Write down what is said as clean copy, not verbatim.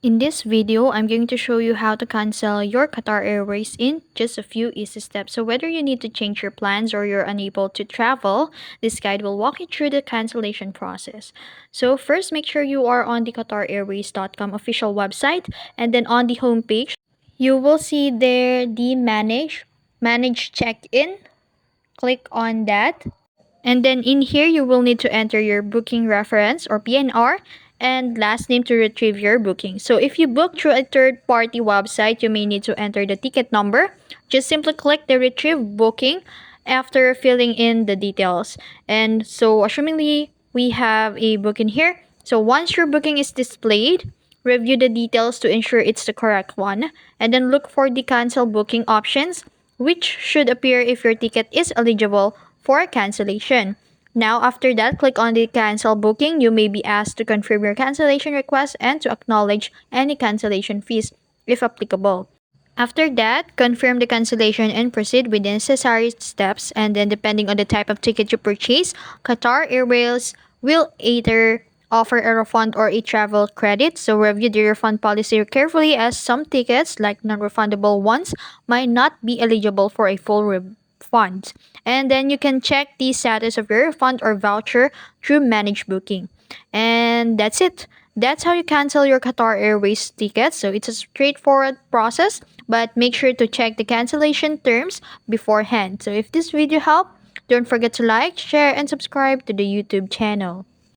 In this video, I'm going to show you how to cancel your Qatar Airways in just a few easy steps. So whether you need to change your plans or you're unable to travel, this guide will walk you through the cancellation process. So first, make sure you are on the QatarAirways.com official website, and then on the homepage, you will see there the manage check-in. Click on that. And then in here, you will need to enter your booking reference or PNR and last name to retrieve your booking. So if you book through a third-party website, you may need to enter the ticket number. Just simply click the retrieve booking after filling in the details. And so assumingly we have a booking here. So once your booking is displayed, review the details to ensure it's the correct one. And then look for the cancel booking options, which should appear if your ticket is eligible for cancellation. Now, after that, click on the cancel booking. You may be asked to confirm your cancellation request and to acknowledge any cancellation fees if applicable. After that, confirm the cancellation and proceed with the necessary steps. And then, depending on the type of ticket you purchase, Qatar Airways will either offer a refund or a travel credit. So, review the refund policy carefully, as some tickets, like non refundable ones, might not be eligible for a full refund. And then you can check the status of your refund or voucher through Manage Booking. And that's it. That's how you cancel your Qatar Airways tickets. So it's a straightforward process, but make sure to check the cancellation terms beforehand. So if this video helped, don't forget to like, share, and subscribe to the YouTube channel.